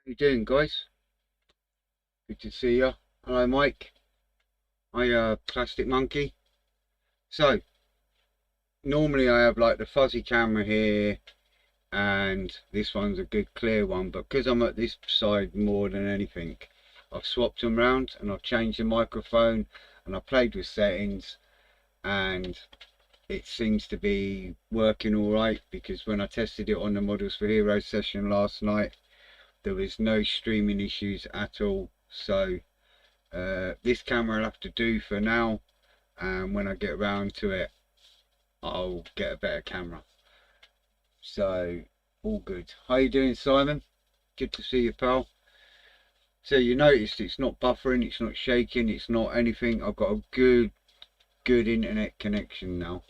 you doing, guys? Good to see you. Hello, Mike. Hi, Plastic Monkey. So, normally I have like the fuzzy camera here, and this one's a good clear one, but because I'm at this side more than anything, I've swapped them around and I've changed the microphone and I played with settings, and it seems to be working all right, because when I tested it on the Models for Heroes session last night, there was no streaming issues at all. So this camera will have to do for now, and when I get around to it I'll get a better camera. So all good. How you doing, Simon? Good to see you, pal. So you noticed it's not buffering, it's not shaking, it's not anything. I've got a good internet connection now.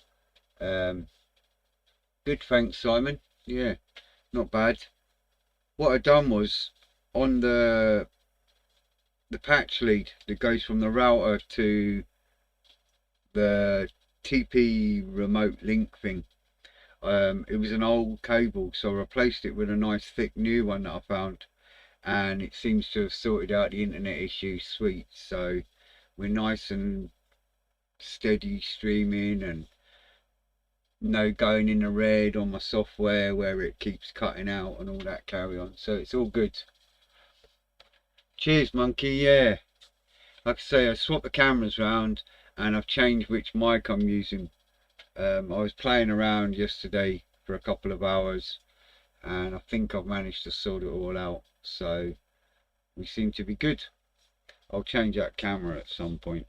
Good, thanks, Simon. Yeah, not bad. What I done was, on the patch lead that goes from the router to the TP remote link thing, it was an old cable, so I replaced it with a nice thick new one that I found, and it seems to have sorted out the internet issue. Sweet. So we're nice and steady streaming, and no going in the red on my software where it keeps cutting out and all that carry on. So it's all good. Cheers, Monkey. Yeah, like I say, I swapped the cameras around and I've changed which mic I'm using. I was playing around yesterday for a couple of hours, and I think I've managed to sort it all out, so we seem to be good. I'll change that camera at some point.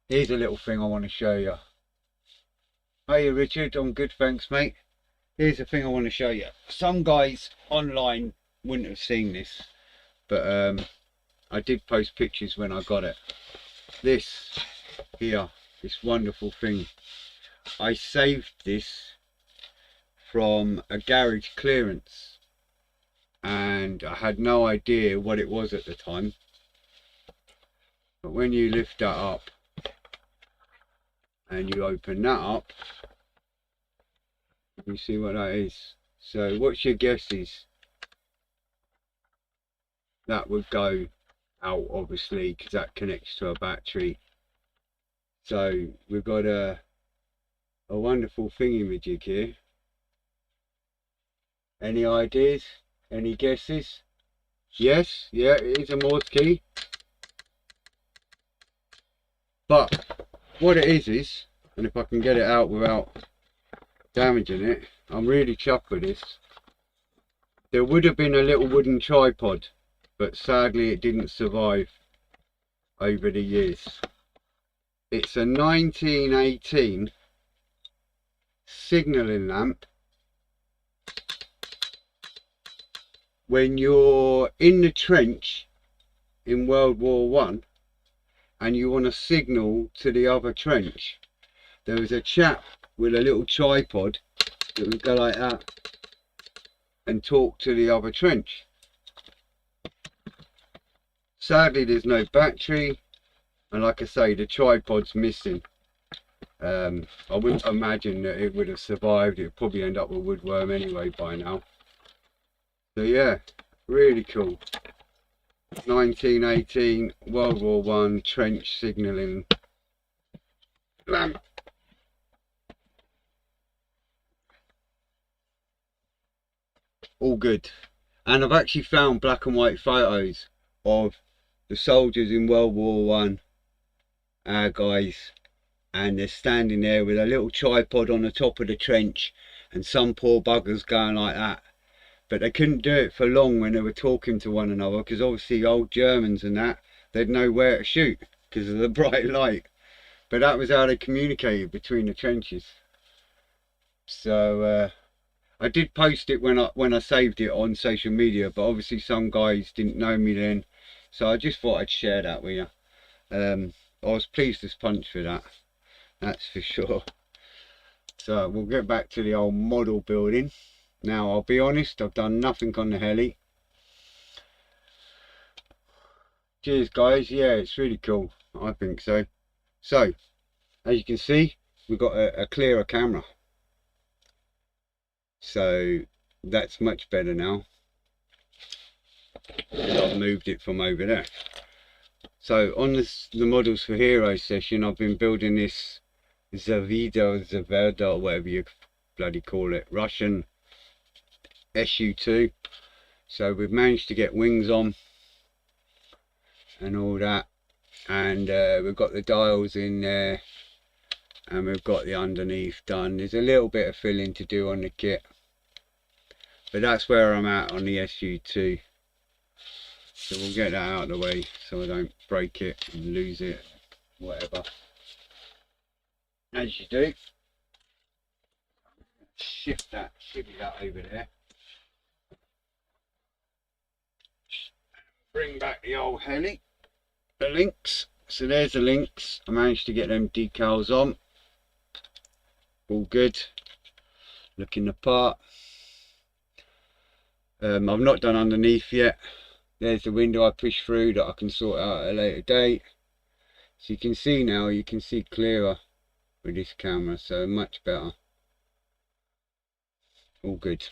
Here's a little thing I want to show you. Hey Richard, I'm good, thanks mate. Here's the thing I want to show you. Some guys online wouldn't have seen this, but I did post pictures when I got it. This here, this wonderful thing, I saved this from a garage clearance, and I had no idea what it was at the time. But when you lift that up and you open that up, you see what that is. So what's your guesses? That would go out, obviously, because that connects to a battery. So we've got a wonderful thingy-majig here. Any ideas? Any guesses? Yes, yeah, it is a Morse key. But what it is, and if I can get it out without damaging it, I'm really chuffed with this. There would have been a little wooden tripod, but sadly it didn't survive over the years. It's a 1918 signalling lamp. When you're in the trench in World War One and you want to signal to the other trench, there was a chap with a little tripod that would go like that and talk to the other trench. Sadly there's no battery, and like I say, the tripod's missing. I wouldn't imagine that it would have survived. It would probably end up with woodworm anyway by now. So yeah, really cool. 1918 World War One trench signalling lamp. All good. And I've actually found black and white photos of the soldiers in World War One, our guys, and they're standing there with a little tripod on the top of the trench, and some poor buggers going like that. But they couldn't do it for long when they were talking to one another, because obviously old Germans and that, they'd know where to shoot because of the bright light. But that was how they communicated between the trenches. So I did post it when I saved it on social media, but obviously some guys didn't know me then, so I just thought I'd share that with you. I was pleased as punch for that, that's for sure. So we'll get back to the old model building. Now I'll be honest, I've done nothing on the heli. Cheers guys, yeah, it's really cool, I think so. So as you can see, we've got a clearer camera, so that's much better now. I've moved it from over there. So on the models for Hero session, I've been building this Zavida, or whatever you bloody call it, Russian SU2. So we've managed to get wings on and all that, and we've got the dials in there, and we've got the underneath done. There's a little bit of filling to do on the kit, but that's where I'm at on the SU2. So we'll get that out of the way so I don't break it and lose it, whatever, as you do. Shivvy that over there. Bring back the old heli, the Lynx. So there's the Lynx. I managed to get them decals on. All good. Looking the part. I've not done underneath yet. There's the window I pushed through that I can sort out at a later date. So you can see now, you can see clearer with this camera, so much better. All good.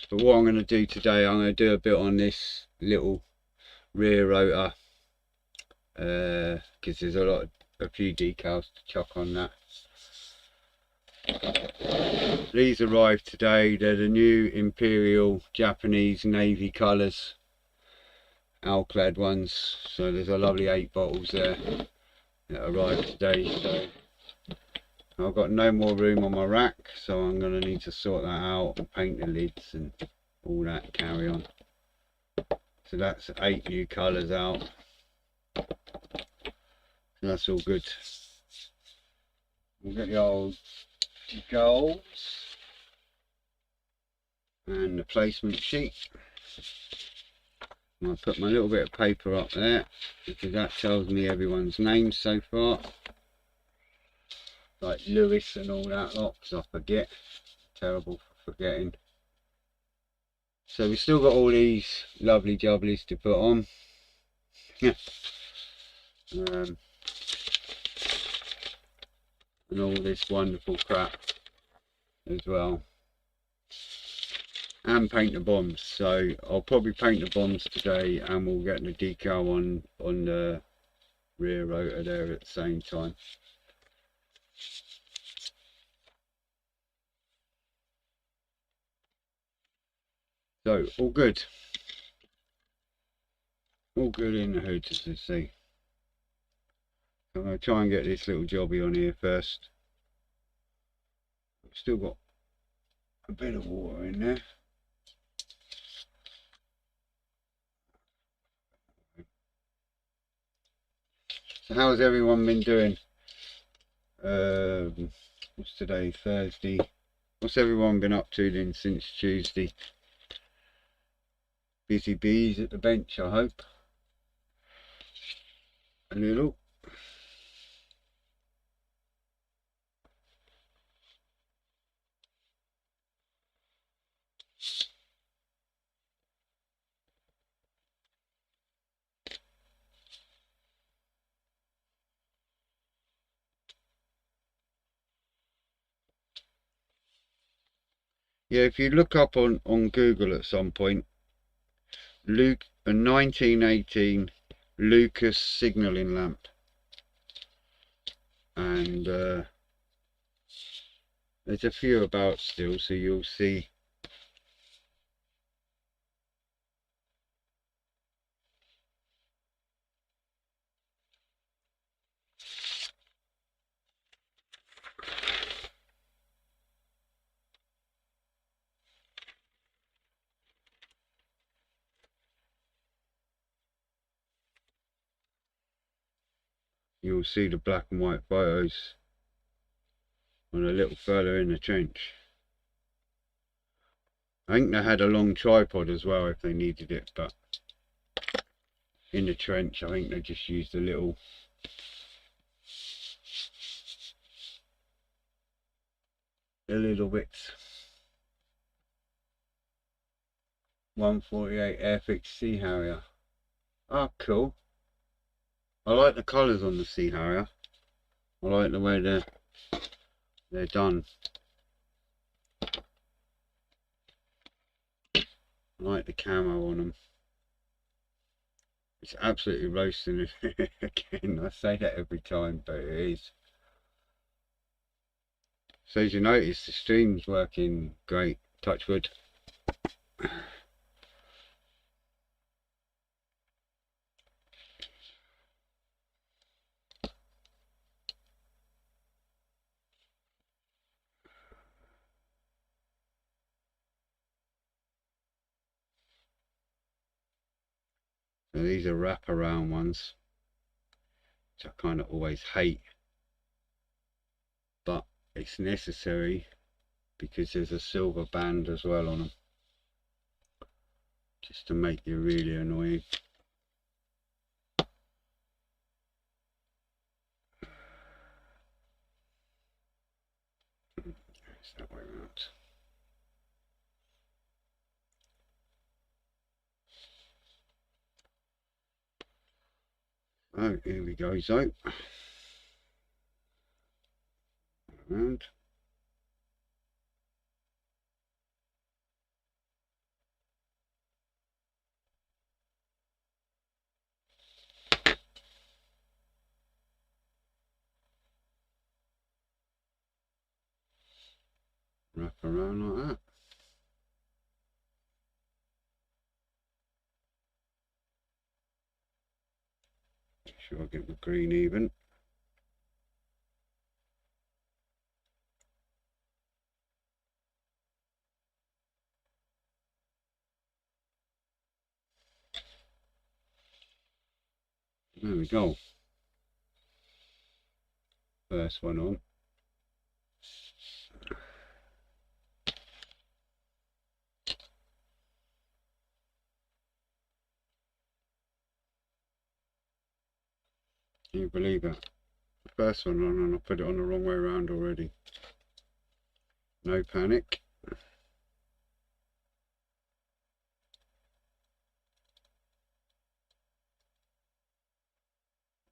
But what I'm going to do today, I'm going to do a bit on this little rear rotor, because there's a few decals to chuck on that. These arrived today. They're the new Imperial Japanese navy colours, alclad ones. So there's a lovely 8 bottles there that arrived today. So I've got no more room on my rack, so I'm going to need to sort that out and paint the lids and all that carry on. So that's 8 new colours out. So that's all good. We'll get the old decals and the placement sheet. And I'll put my little bit of paper up there because that tells me everyone's names so far. Like Lewis and all that lot, because I forget. Terrible for forgetting. So we've still got all these lovely jubblies to put on. And all this wonderful crap as well. And paint the bombs. So I'll probably paint the bombs today, and we'll get the decal on the rear rotor there at the same time. So all good. All good in the hood, as they say. I'm going to try and get this little jobby on here first. I've still got a bit of water in there. So how's everyone been doing? What's today? Thursday. What's everyone been up to then since Tuesday? Busy bees at the bench, I hope. A little. Yeah, if you look up on Google at some point, a 1918 Lucas signalling lamp, and there's a few about still, so you'll see. You'll see the black and white photos on a little further in the trench. I think they had a long tripod as well if they needed it, but in the trench I think they just used a little bits. 148 Airfix Sea Harrier. Ah, cool. I like the colours on the Sea Harrier. I like the way they're done. I like the camo on them. It's absolutely roasting it again. I say that every time, but it is. So as you notice, the stream's working great. Touch wood. So these are wraparound ones, which I kind of always hate, but it's necessary because there's a silver band as well on them, just to make you really annoying. It's that way around. Oh, here we go, so around. Wrap around like that. Make sure I get my green even. There we go. First one on. Can you believe that? The first one on and I put it on the wrong way around already. No panic.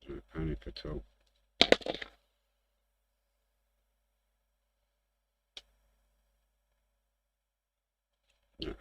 No panic at all. No.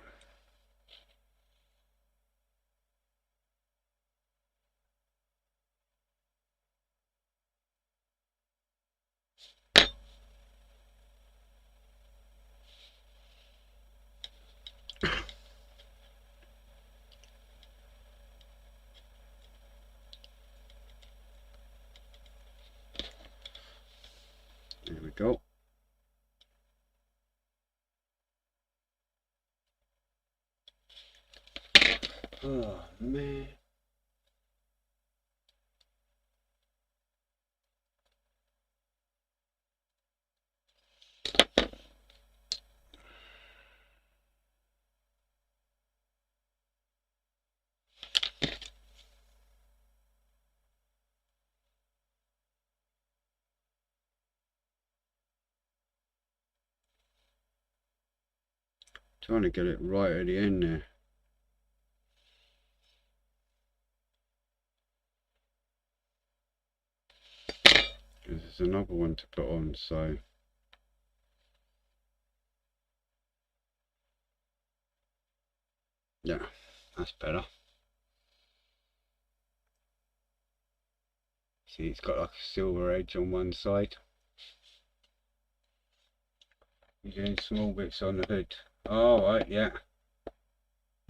There we go. Oh man. Trying to get it right at the end there. There's another one to put on, so yeah, that's better. See, it's got like a silver edge on one side. You're doing small bits on the hood. All right, yeah.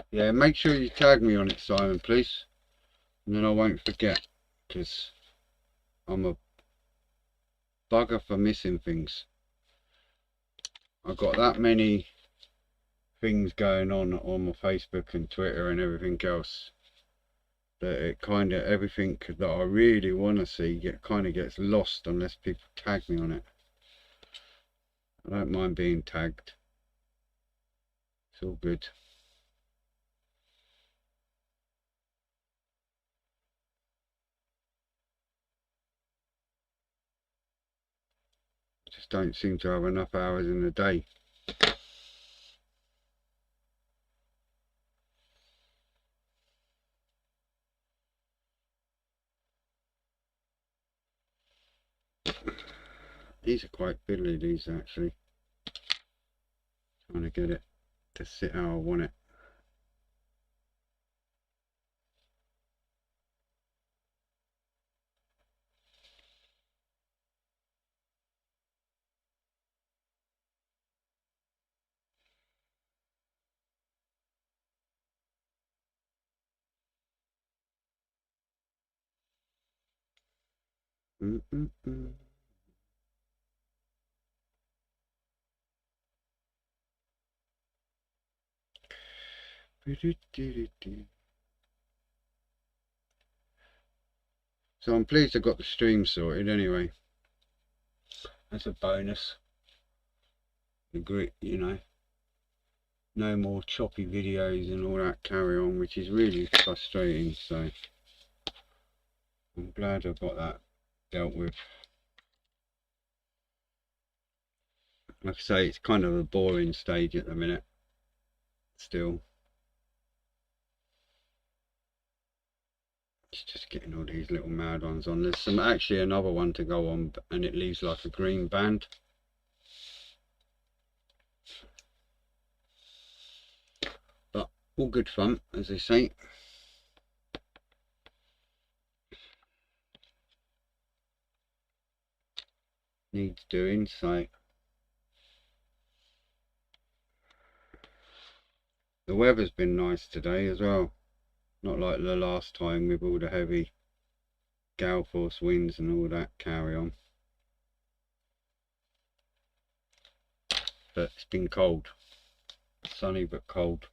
Yeah, make sure you tag me on it, Simon, please. And then I won't forget, because I'm a bugger for missing things. I've got that many things going on my Facebook and Twitter and everything else that it kind of, everything that I really want to see kind of gets lost unless people tag me on it. I don't mind being tagged. It's all good. Just don't seem to have enough hours in the day. These are quite fiddly, these actually. Trying to get it to sit how I want it. So I'm pleased I got the stream sorted anyway. That's a bonus. You know, no more choppy videos and all that carry on, which is really frustrating. So I'm glad I got that dealt with. Like I say, it's kind of a boring stage at the minute still. It's just getting all these little mad ones on. There's actually another one to go on, and it leaves like a green band. But all good fun, as they say. Needs doing, so the weather's been nice today as well. Not like the last time with all the heavy gale force winds and all that carry on. But it's been cold. Sunny but cold.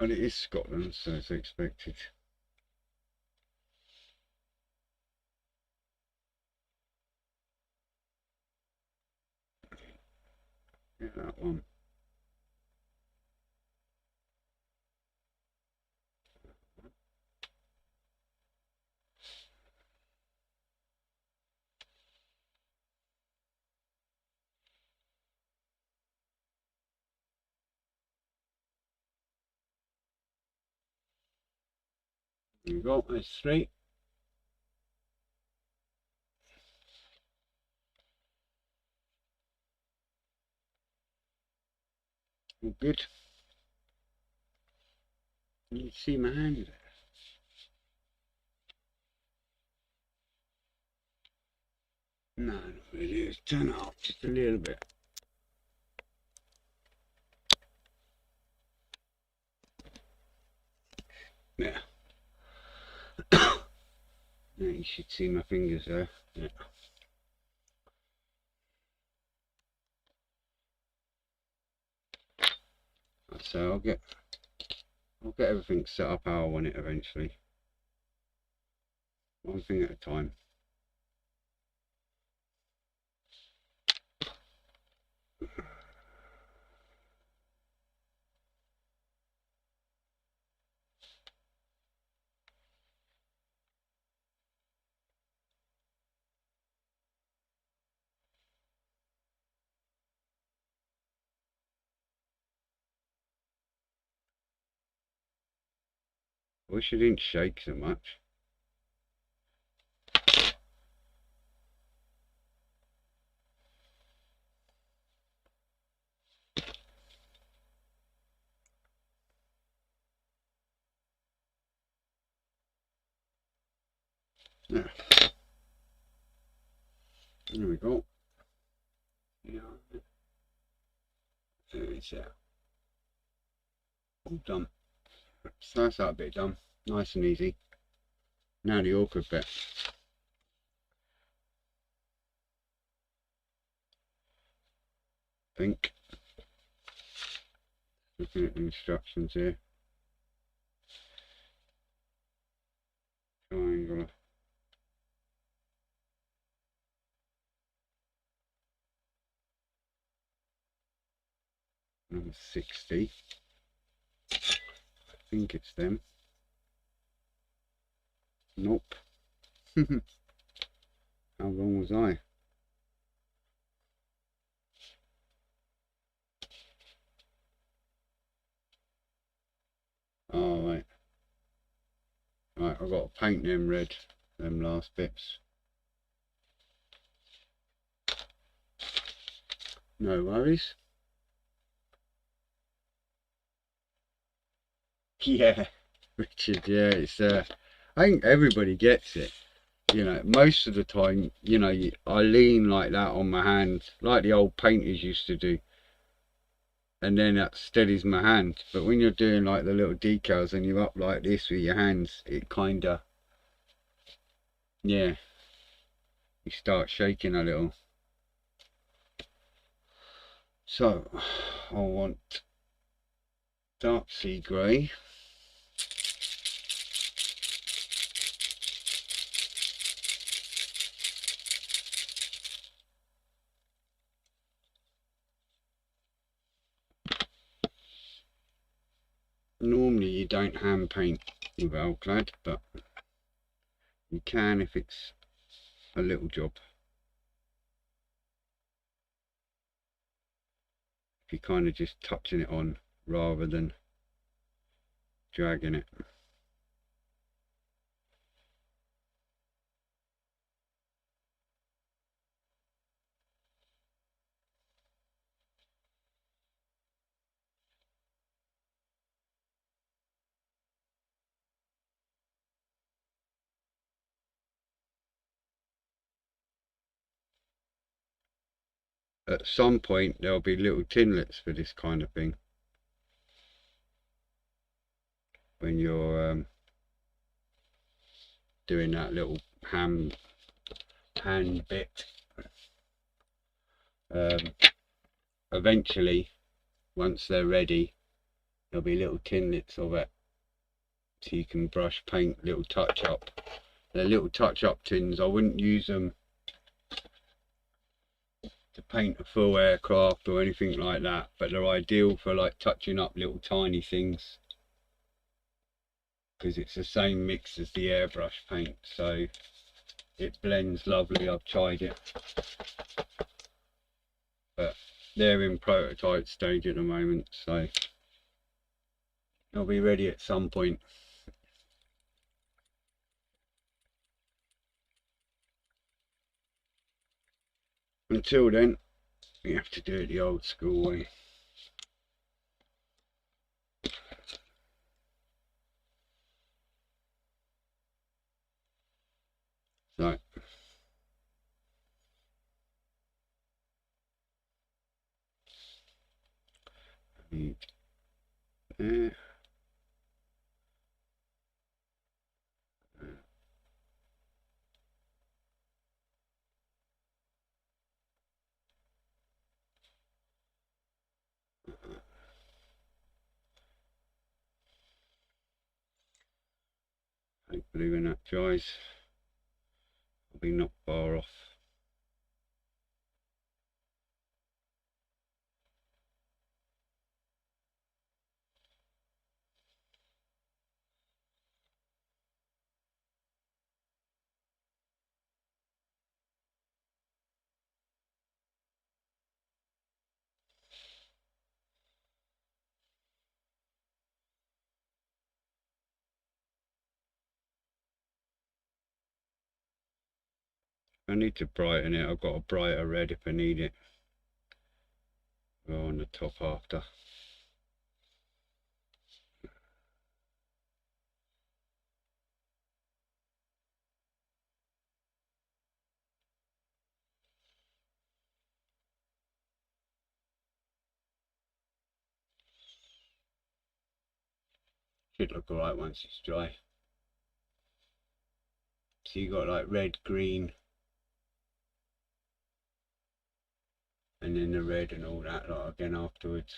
And it is Scotland, so it's expected. Yeah, that one. There you go, that's 3. All good. You can see my hand there. No, not really. Let's turn it up just a little bit. Yeah. Yeah, you should see my fingers there. Yeah. So I'll get everything set up how I want it eventually. One thing at a time. I wish I didn't shake so much. Yeah. There we go. Yeah. There it's that. All done. So that's that bit done. Nice and easy. Now the awkward bit. Think. Looking at the instructions here. Triangle. Number 60. I think it's them. Nope. How wrong was I? Oh, right. Right, I've got to paint them red, them last bits. No worries. Yeah, Richard, yeah, it's I think everybody gets it. you know, most of the time, you know, I lean like that on my hand, like the old painters used to do, and then that steadies my hand. But when you're doing like the little decals and you're up like this with your hands, it kind of, yeah, you start shaking a little. So I want dark sea grey. Normally you don't hand paint with Alclad, but you can if it's a little job. If you're kind of just touching it on rather than dragging it. At some point there'll be little tinlets for this kind of thing when you're doing that little hand bit. Eventually, once they're ready, there'll be little tinlets of it, so you can brush paint, little touch up. They're little touch up tins. I wouldn't use them to paint a full aircraft or anything like that, but they're ideal for like touching up little tiny things, because it's the same mix as the airbrush paint, so it blends lovely. I've tried it, but they're in prototype stage at the moment, so they'll be ready at some point. Until then, we have to do it the old school way. So there. Hopefully when that dries, I'll be not far off. I need to brighten it. I've got a brighter red if I need it. Go on the top after. Should look alright once it's dry. So you got like red, green, and then the red and all that lot again afterwards.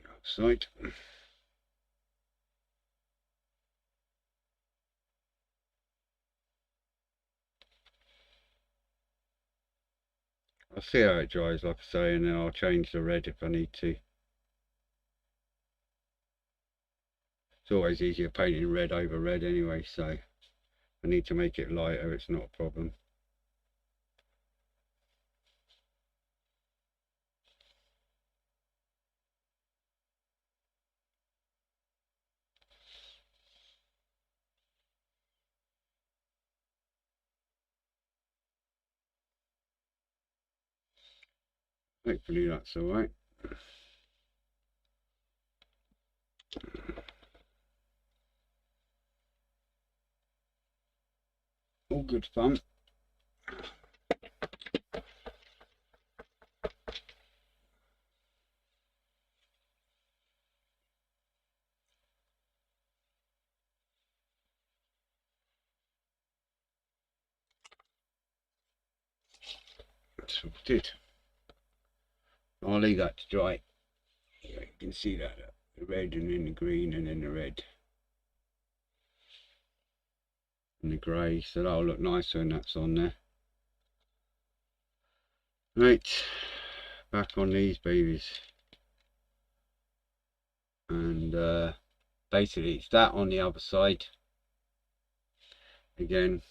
Outside. I'll see how it dries, like I say, and then I'll change the red if I need to. It's always easier painting red over red anyway, so if I need to make it lighter, it's not a problem. Hopefully that's alright. all good fun. Sorted. I'll leave that to dry. Yeah, you can see that, the red and then the green and then the red and the grey, so that'll look nicer when that's on there. Right, back on these babies, and basically it's that on the other side again,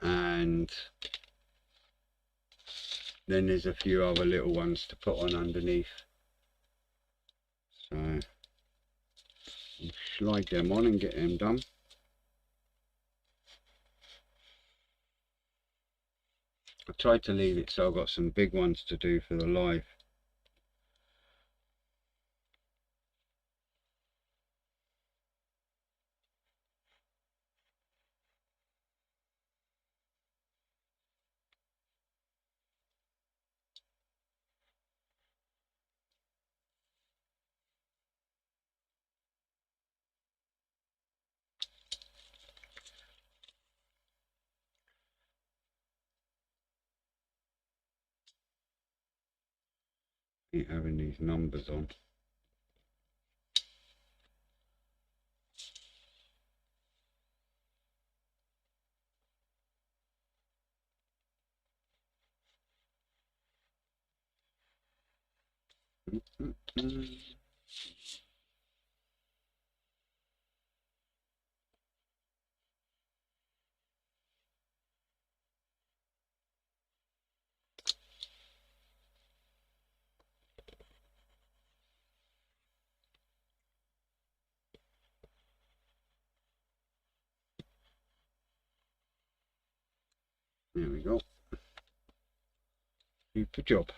and then there's a few other little ones to put on underneath, so I'll slide them on and get them done. I tried to leave it so I've got some big ones to do for the live. Keep having these numbers on. There we go. Super job.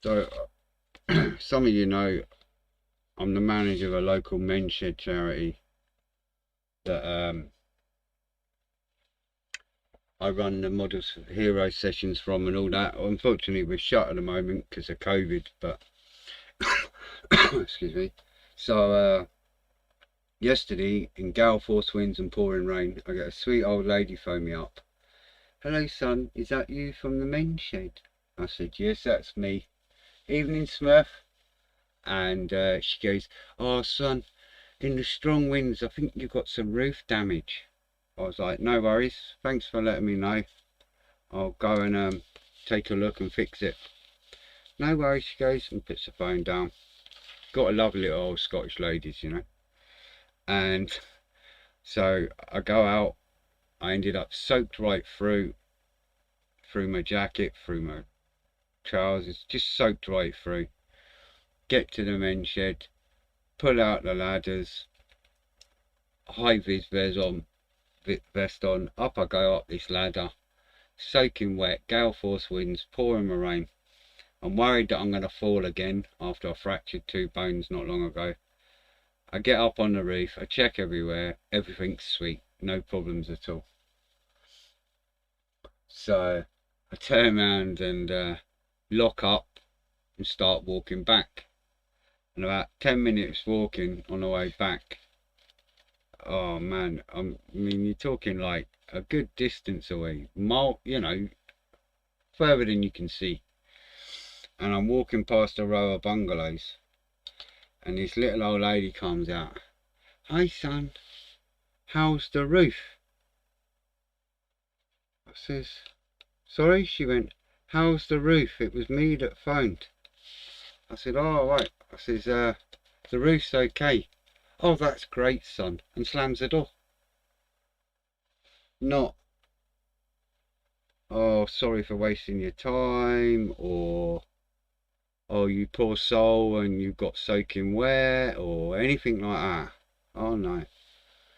So, some of you know I'm the manager of a local men's shed charity that I run the Models Hero sessions from and all that. Unfortunately, we're shut at the moment because of COVID, but excuse me. So, yesterday, in gale force winds and pouring rain, I get a sweet old lady phone me up. "Hello son, is that you from the men's shed?" I said, "Yes, that's me. Evening, Smurf." And she goes, "Oh son, in the strong winds, I think you've got some roof damage." I was like, "No worries, thanks for letting me know. I'll go and take a look and fix it." "No worries," she goes, and puts the phone down. Got a lovely little old Scottish ladies, you know. And so I go out. I ended up soaked right through my jacket, through my trousers, just soaked right through. Get to the men's shed, pull out the ladders, high vis vest on, up I go up this ladder, soaking wet, gale force winds, pouring rain. I'm worried that I'm going to fall again after I fractured 2 bones not long ago. I get up on the roof, I check everywhere, everything's sweet, no problems at all. So I turn around and lock up and start walking back. And about 10 minutes walking on the way back, oh man, I mean, you're talking like a good distance away, mile, you know, further than you can see. And I'm walking past a row of bungalows, and this little old lady comes out. "Hi son, how's the roof?" I says, "Sorry?" She went, "How's the roof? It was me that phoned." I said, "Oh right." I says, "The roof's okay." "Oh, that's great son," and slams the door. Not, "Oh, sorry for wasting your time," or "Oh, you poor soul and you got soaking wet," or anything like that. Oh no,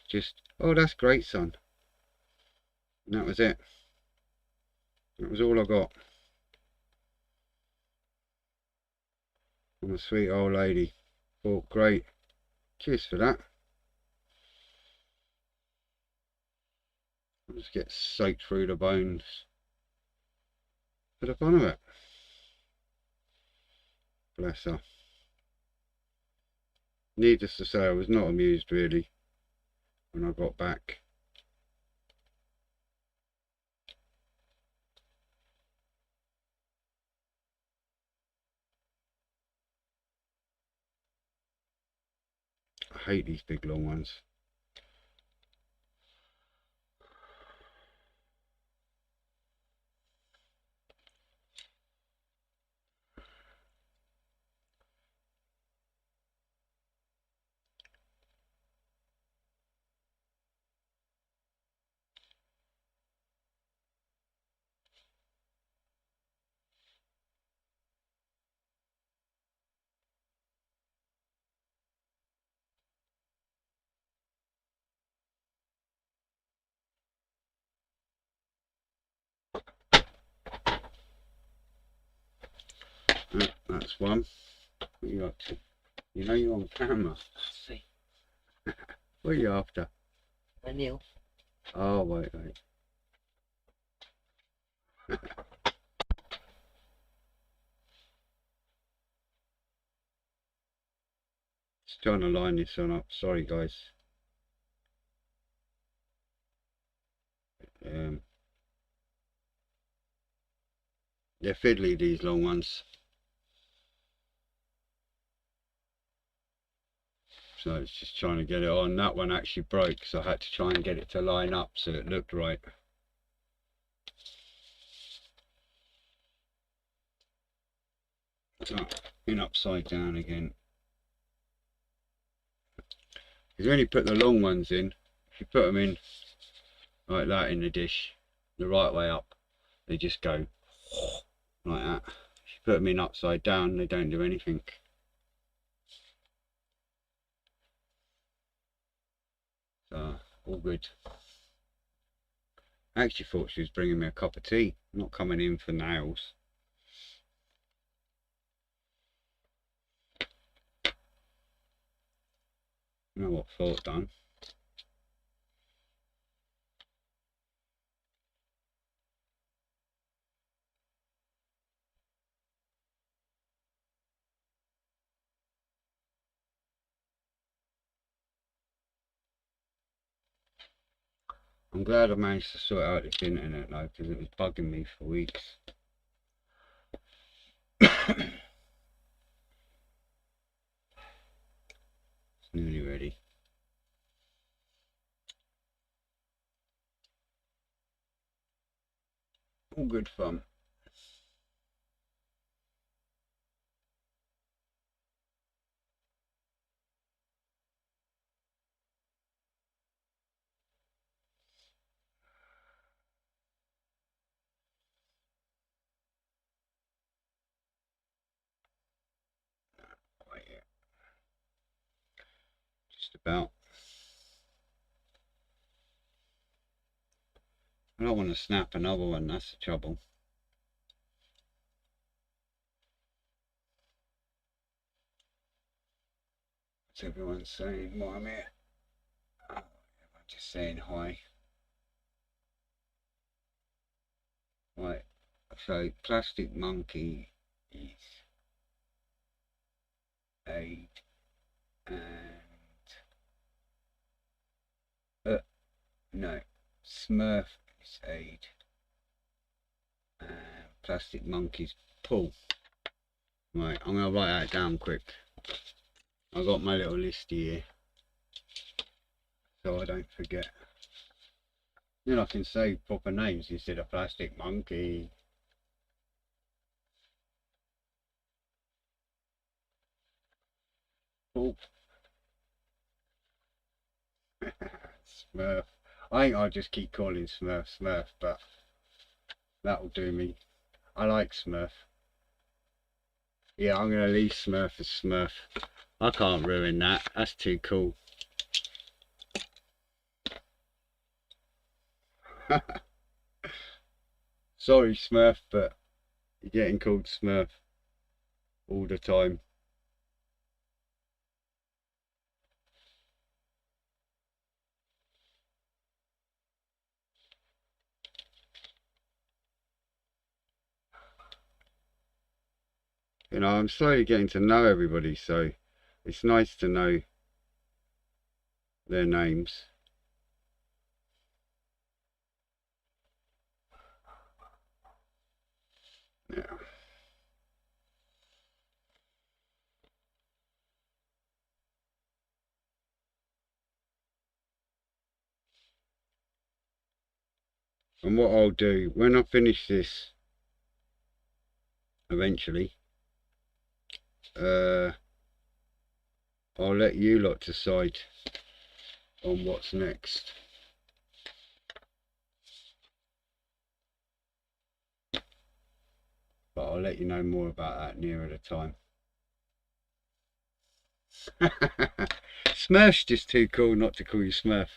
just, "Oh, that's great son." And that was it. That was all I got. I'm a sweet old lady. Thought, great. Cheers for that. I'll just get soaked through the bones for the fun of it. Bless her. Needless to say, I was not amused really when I got back. I hate these big long ones. That's one. What are you up to? You know you're on camera. Let's see. What are you after? A nil. Oh, wait. Just trying to line this one up. Sorry, guys. They're fiddly, these long ones. So it's just trying to get it on. That one actually broke, so I had to try and get it to line up so it looked right. So, in upside down again. Because when you put the long ones in, if you put them in like that in the dish, the right way up, they just go like that. If you put them in upside down, they don't do anything. So, all good. I actually thought she was bringing me a cup of tea, not coming in for nails. You know what thought done? I'm glad I managed to sort out this internet though, because it was bugging me for weeks. It's nearly ready. All good fun. Right here. Just about. I don't want to snap another one, that's the trouble. What's everyone saying while I'm here? Oh, I'm just saying hi. Right, so Plastic Monkey is 8 and no, Smurf is 8 and Plastic Monkey's Pull. Right, I'm gonna write that down quick. I've got my little listy here so I don't forget. Then I can say proper names instead of Plastic Monkey. Pull. Smurf. I think I'll just keep calling Smurf Smurf, but that'll do me. I like Smurf. Yeah, I'm going to leave Smurf as Smurf. I can't ruin that. That's too cool. Sorry Smurf, but you're getting called Smurf all the time. You know, I'm slowly getting to know everybody, so it's nice to know their names. Yeah. And what I'll do when I finish this, eventually, I'll let you lot decide on what's next. But I'll let you know more about that nearer the time. Smurf's just too cool not to call you Smurf.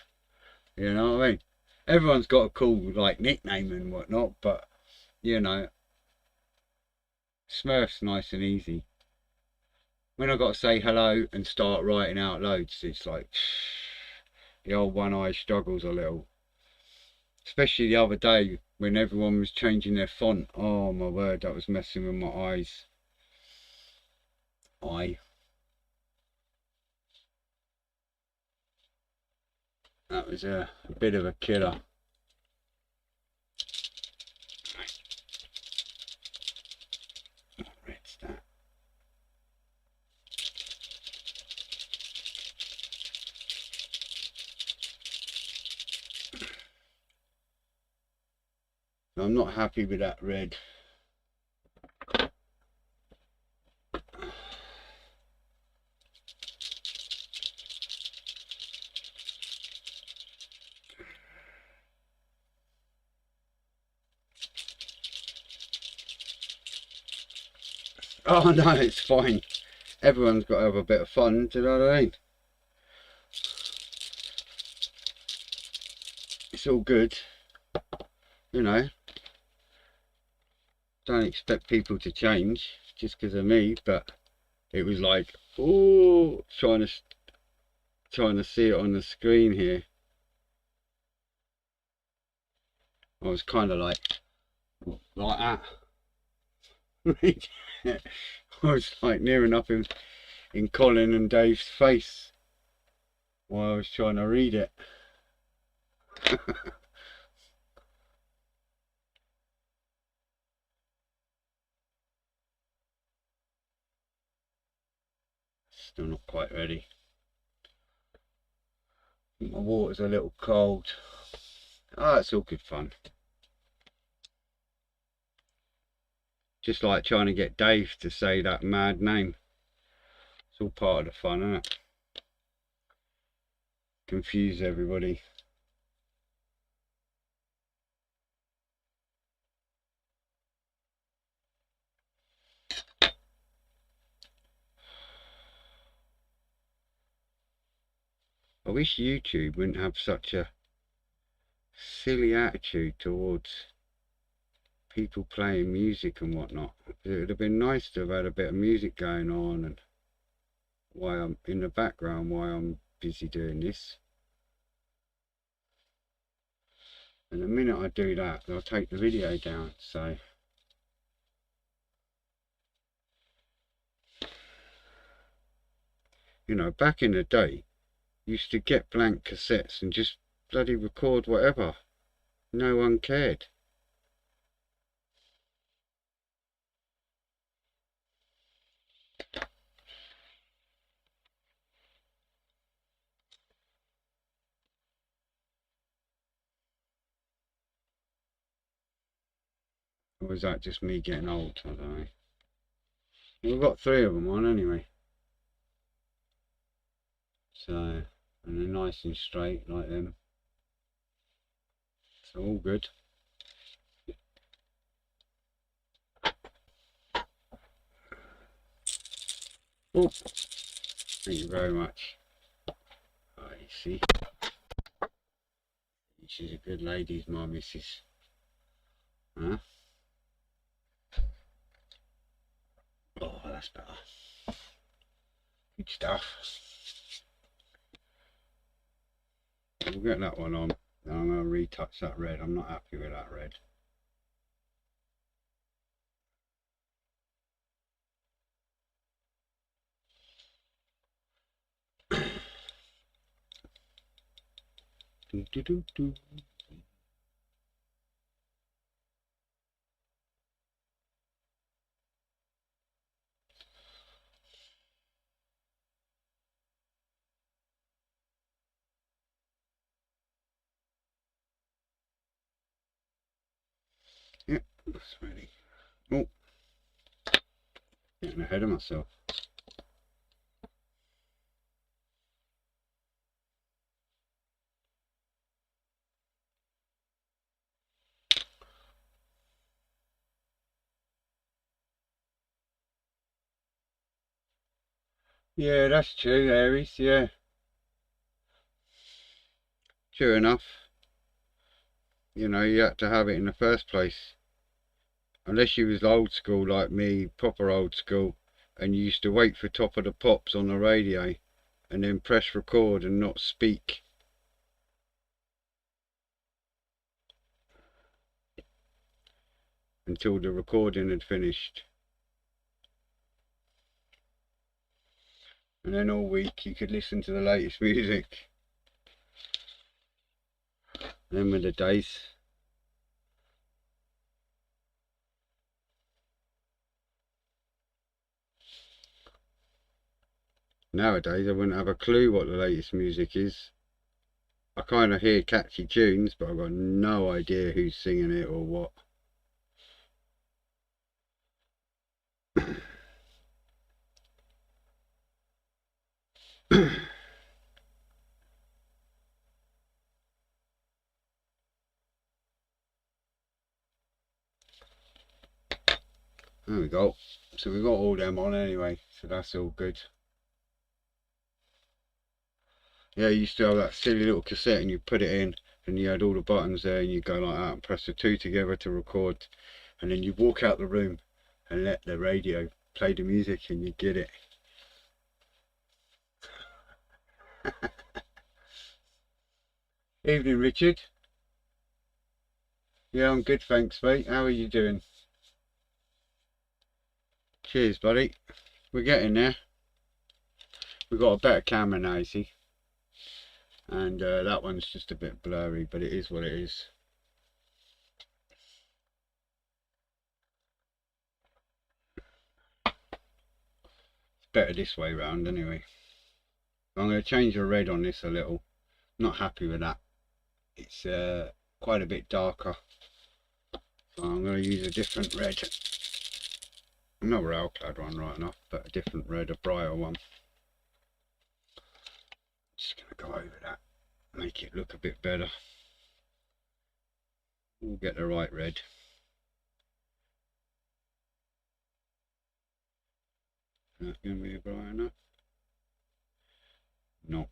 You know what I mean? Everyone's got a cool like nickname and whatnot, but you know, Smurf's nice and easy. When I got to say hello and start writing out loads, it's like the old one eye struggles a little. Especially the other day when everyone was changing their font. Oh my word, that was messing with my eyes. That was a bit of a killer. Red's that. I'm not happy with that red. Oh no, it's fine. Everyone's got to have a bit of fun, do you know what I mean? It's all good, you know. Don't expect people to change just because of me, but it was like, oh, trying to see it on the screen here. I was kind of like that. I was like near enough in Colin and Dave's face while I was trying to read it. Still not quite ready. My water's a little cold. Oh, it's all good fun. Just like trying to get Dave to say that mad name. It's all part of the fun, isn't it? Confuse everybody. I wish YouTube wouldn't have such a silly attitude towards people playing music and whatnot. It would have been nice to have had a bit of music going on and while I'm in the background while I'm busy doing this. And the minute I do that, they'll take the video down. So you know, back in the day, you used to get blank cassettes and just bloody record whatever. No one cared. Or was that just me getting old? I don't know. We've got 3 of them on anyway. So, and they're nice and straight like them. So all good. Oh, thank you very much. Oh, you see, she's a good lady, my missus. Huh? Oh, that's better. Good stuff. We'll get that one on. Then I'm going to retouch that red. I'm not happy with that red. Do, do, do, do. Yeah, that's ready. Oh, getting ahead of myself. Yeah, that's true, Aries, yeah. True enough. You know, you had to have it in the first place. Unless you was old school like me, proper old school, and you used to wait for Top of the Pops on the radio and then press record and not speak until the recording had finished. And then all week you could listen to the latest music. Them were the days. Nowadays I wouldn't have a clue what the latest music is. I kind of hear catchy tunes, but I've got no idea who's singing it or what. There we go. So we've got all them on anyway, so that's all good. Yeah, you used to have that silly little cassette and you put it in and you had all the buttons there and you go like that and press the two together to record, and then you walk out the room and let the radio play the music and you get it. Evening, Richard. Yeah, I'm good, thanks, mate. How are you doing? Cheers, buddy. We're getting there. We've got a better camera now, you see. And that one's just a bit blurry, but it is what it is. It's better this way round anyway. I'm going to change the red on this a little. Not happy with that. It's quite a bit darker. So I'm going to use a different red. Another alclad one right enough, but a different red, a brighter one. Just going to go over that, make it look a bit better. We'll get the right red. Not going to be bright enough. No.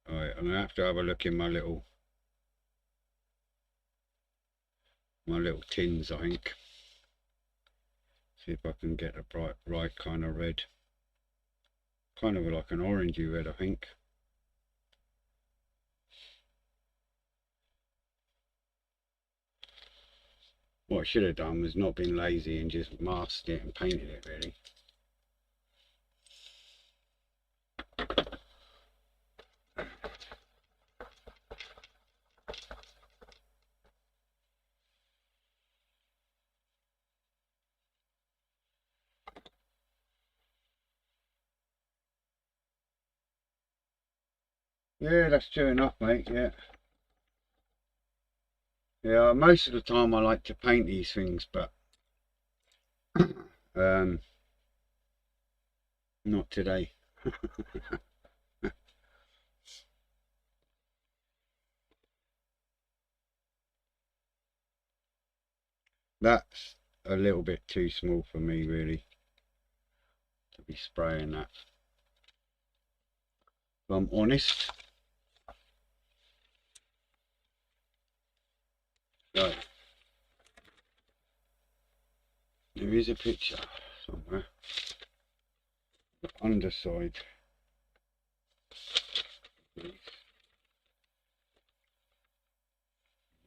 Alright, I'm going to have a look in my little tins, I think. See if I can get a right kind of red. Kind of like an orangey red, I think. What I should have done was not been lazy and just masked it and painted it, really. Yeah, that's true enough, mate, yeah. Yeah, most of the time I like to paint these things, but not today. That's a little bit too small for me, really, to be spraying that. If I'm honest. Right. There is a picture somewhere. The underside. You're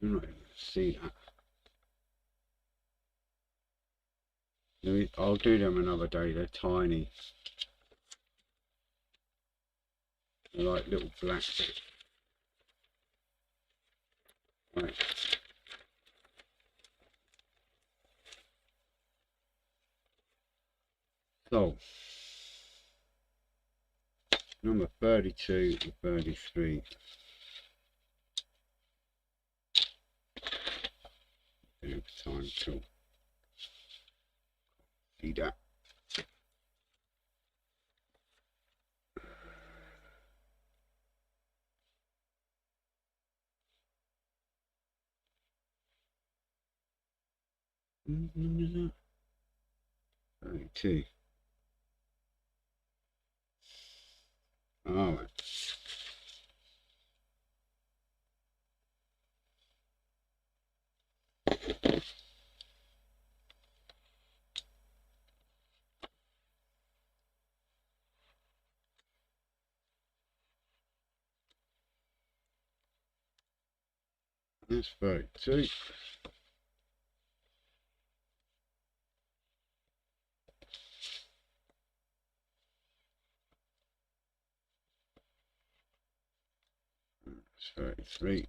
not even going to see that. I'll do them another day, they're tiny. They're like little black. Right. So number 32 and 33. Every time to see that. Mm-hmm. 32. Oh, that's 32. That's 33.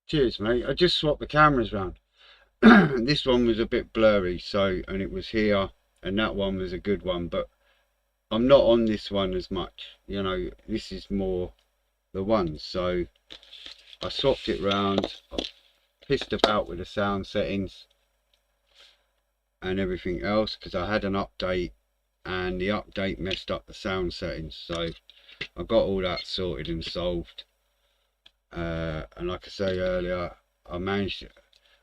Cheers, mate. I just swapped the cameras round. This one was a bit blurry, so, and it was here, and that one was a good one, but I'm not on this one as much. You know, this is more the one, so I swapped it round. I pissed about with the sound settings and everything else because I had an update and the update messed up the sound settings, so I got all that sorted and solved. And like I say earlier,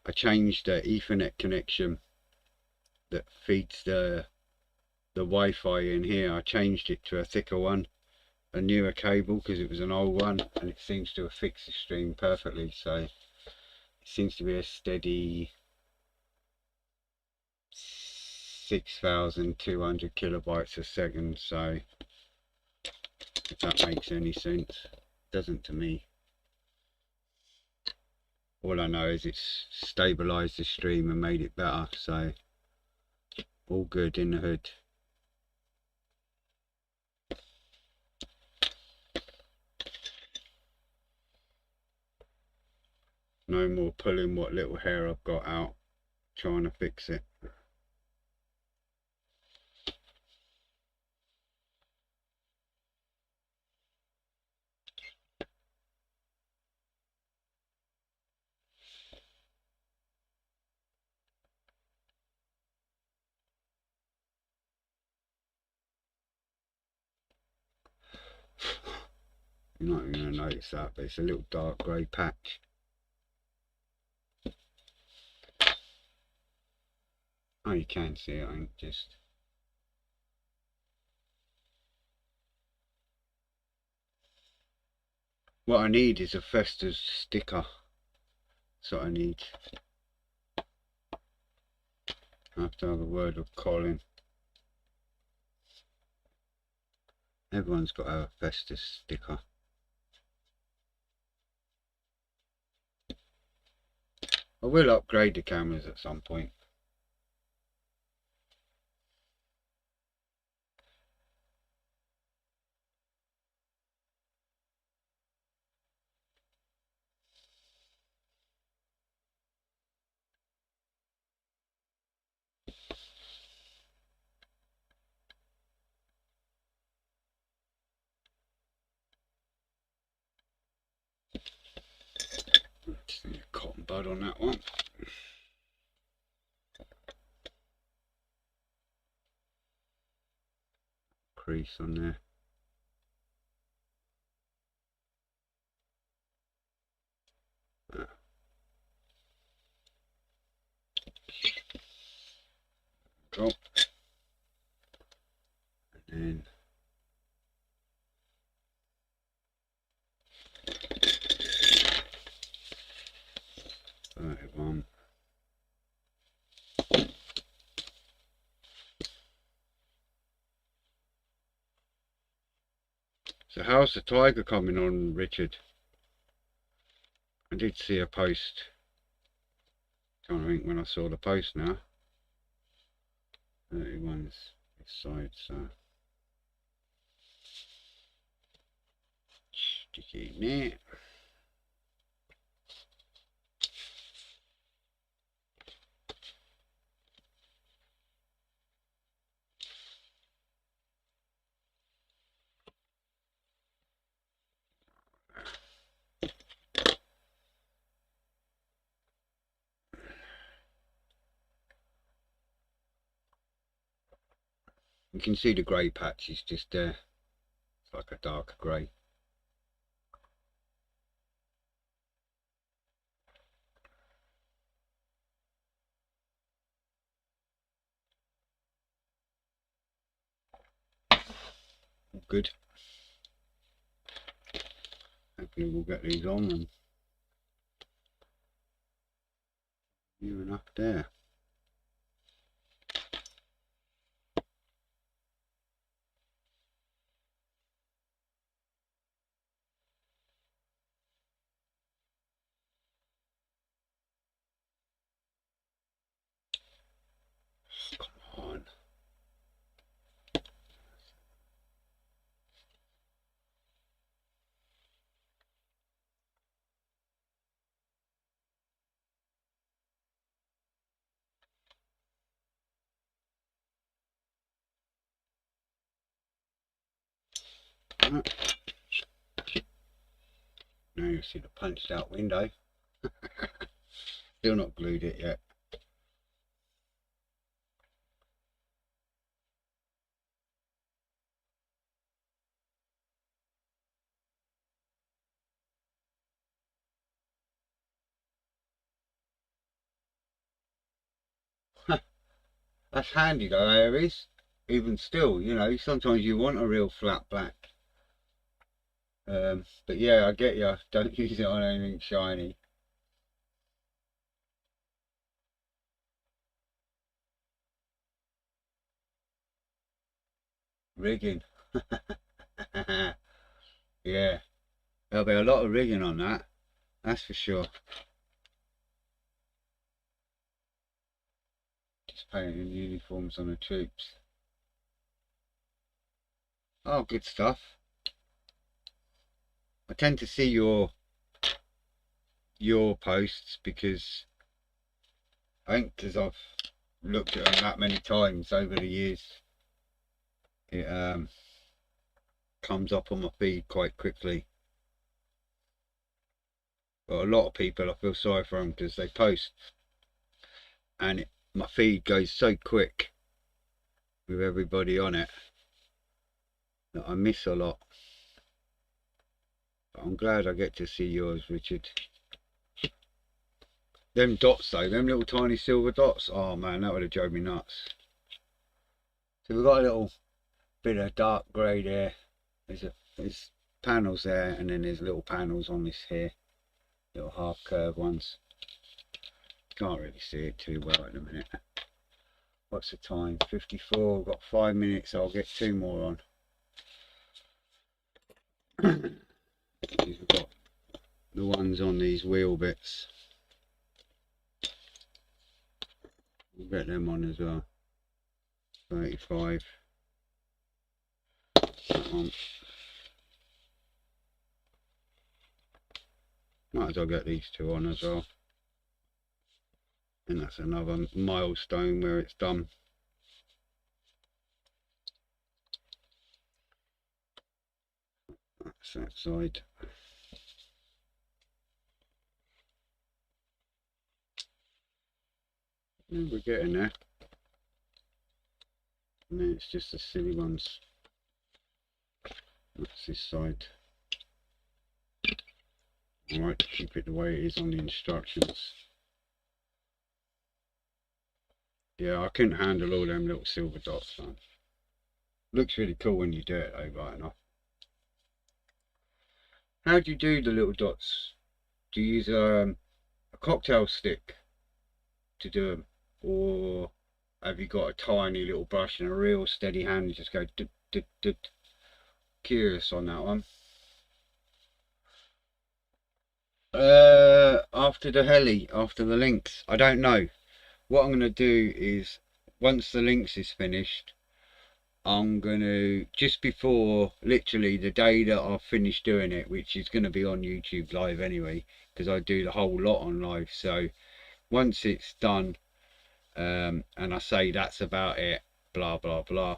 I changed the Ethernet connection that feeds the Wi-Fi in here. I changed it to a thicker one, a newer cable, because it was an old one, and it seems to have fixed the stream perfectly. So it seems to be a steady 6,200 kilobytes a second. So if that makes any sense, it doesn't to me. All I know is it's stabilized the stream and made it better, so all good in the hood. No more pulling what little hair I've got out trying to fix it. You're not even going to notice that, but it's a little dark grey patch. Oh, you can see it, I think, just... What I need is a Festus sticker. That's what I need. I have to have a word with Colin. Everyone's got to have a Festus sticker. I will upgrade the cameras at some point. Just need a cotton bud on that one. Crease on there. Drop. And then one. So how's the tiger coming on, Richard? I did see a post. Trying to think when I saw the post now. 31's this side, so stick it in there. You can see the grey patches just there. It's like a darker grey. Good. Hopefully we'll get these on and near enough there. Come on. Now you see the punched out window. Still not glued it yet. That's handy though, Aries. Even still, you know, sometimes you want a real flat black. But yeah, I get you. Don't use it on anything shiny. Rigging. Yeah, there'll be a lot of rigging on that. That's for sure. Just painting uniforms on the troops. Oh, good stuff. I tend to see your posts because I think because I've looked at them that many times over the years, it comes up on my feed quite quickly. But a lot of people, I feel sorry for them because they post and my feed goes so quick with everybody on it that I miss a lot. But I'm glad I get to see yours, Richard. Them dots though, them little tiny silver dots, oh man, that would have drove me nuts. So we've got a little bit of dark grey there. There's panels there, and then there's little panels on this here, little half curve ones. Can't really see it too well at the minute. What's the time? 54. We've got 5 minutes, so I'll get 2 more on. We've got the ones on these wheel bits. We'll get them on as well. 35. That one. Might as well get these 2 on as well. And that's another milestone where it's done. That's that side. And we're getting there. And then it's just the silly ones. That's this side. Alright, keep it the way it is on the instructions. Yeah, I couldn't handle all them little silver dots, man. Looks really cool when you do it though, right enough. How do you do the little dots? Do you use a cocktail stick to do them? Or have you got a tiny little brush and a real steady hand and just go dut, dut, dut? Curious on that one. After the heli, after the Lynx, I don't know. What I'm going to do is, once the Lynx is finished, I'm going to, just before, literally the day that I've finished doing it, which is going to be on YouTube live anyway, because I do the whole lot on live. So once it's done, and I say that's about it, blah blah blah,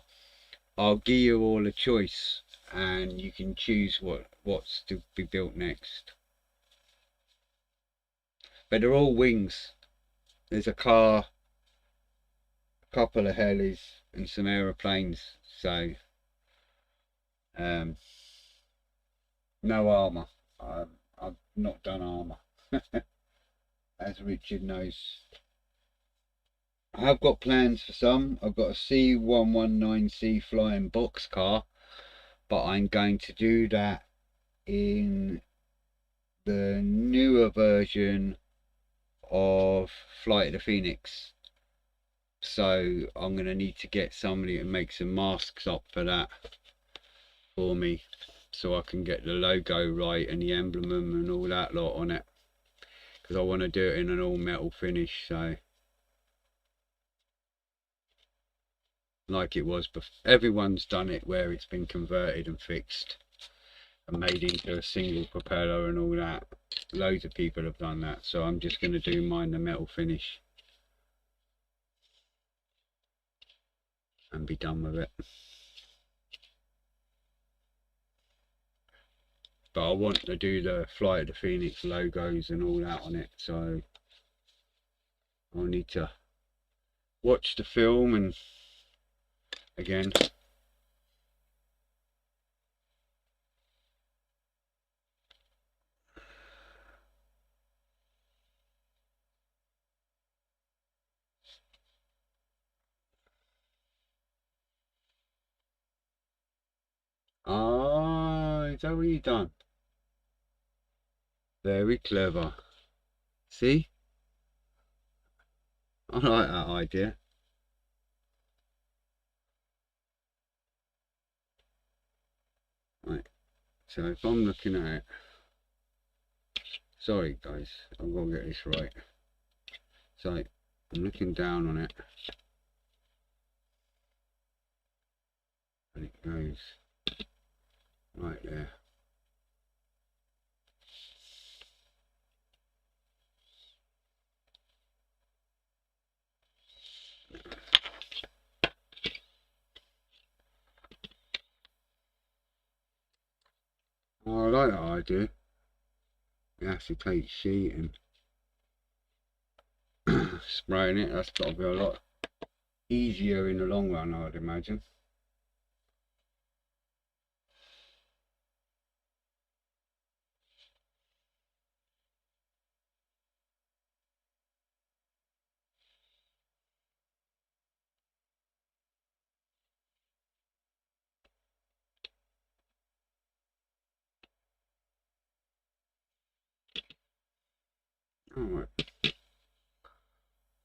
I'll give you all a choice and you can choose what's to be built next. But they're all wings. There's a car, a couple of helis and some aeroplanes. So no armour. I've not done armour. As Richard knows. I have got plans for some. I've got a C119C flying box car, but I'm going to do that in the newer version of Flight of the Phoenix. So I'm going to need to get somebody to make some masks up for that for me, so I can get the logo right and the emblem and all that lot on it, because I want to do it in an all metal finish, so like it was before. Everyone's done it where it's been converted and fixed and made into a single propeller and all that. Loads of people have done that, so I'm just going to do mine the metal finish and be done with it. But I want to do the Flight of the Phoenix logos and all that on it, so I'll need to watch the film and again. Ah, is that what you done? Very clever. See? I like that idea. Right, so if I'm looking at it, sorry guys, I'm gonna get this right. So I'm looking down on it, and it goes right there. Oh, I like that idea. The acetate sheet and spraying it, that's got to be a lot easier in the long run, I'd imagine. Alright.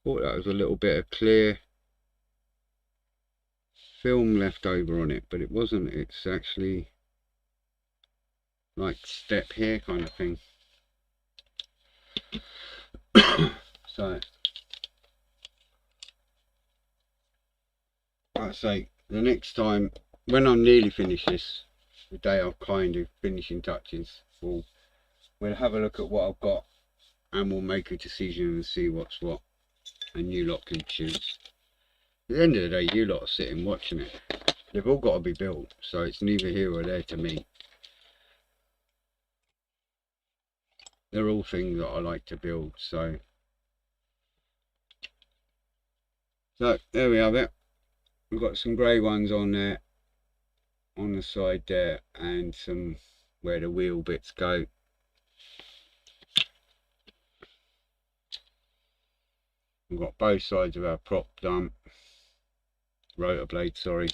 Thought that was a little bit of clear film left over on it, but it wasn't. It's actually like step here kind of thing. So like I say, the next time when I'm nearly finished this, the day I've kind of finishing touches, we'll have a look at what I've got and we'll make a decision and see what's what, and you lot can choose. At the end of the day, you lot are sitting watching it. They've all got to be built, so it's neither here or there to me. They're all things that I like to build, so there we have it. We've got some grey ones on there, on the side there, and some where the wheel bits go. We've got both sides of our prop done, rotor blade, sorry.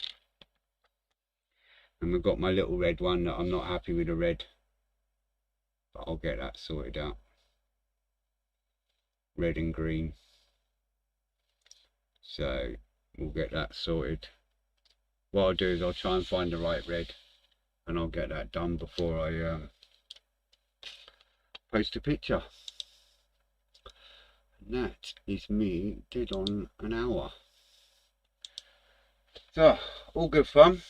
And we've got my little red one that I'm not happy with the red, but I'll get that sorted out. Red and green. So we'll get that sorted. What I'll do is I'll try and find the right red and I'll get that done before I post a picture. And that is me dead on an hour. So, all good fun.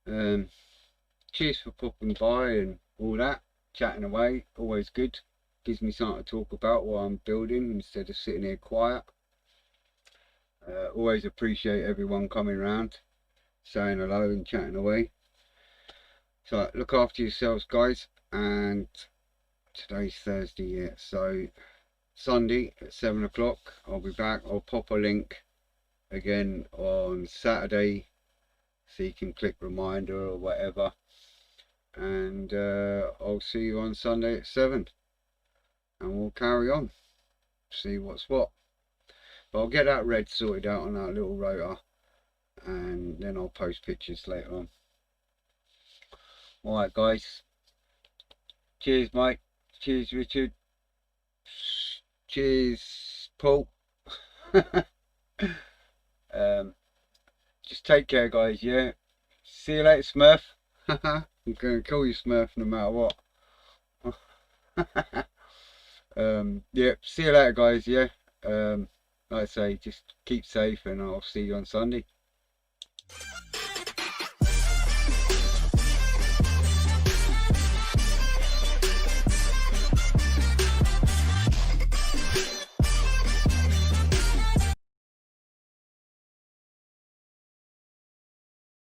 Cheers for popping by and all that, chatting away, always good. Gives me something to talk about while I'm building instead of sitting here quiet. Always appreciate everyone coming around, saying hello and chatting away. So look after yourselves, guys, and today's Thursday, yeah, so Sunday at 7 o'clock I'll be back. I'll pop a link again on Saturday so you can click reminder or whatever, and I'll see you on Sunday at 7 and we'll carry on, see what's what. But I'll get that red sorted out on that little rotor, and then I'll post pictures later on. Alright guys, cheers mate, cheers Richard, cheers Paul. Just take care guys, yeah. See you later Smurf. I'm going to call you Smurf no matter what. Yeah, see you later guys, yeah. Like I say, just keep safe and I'll see you on Sunday.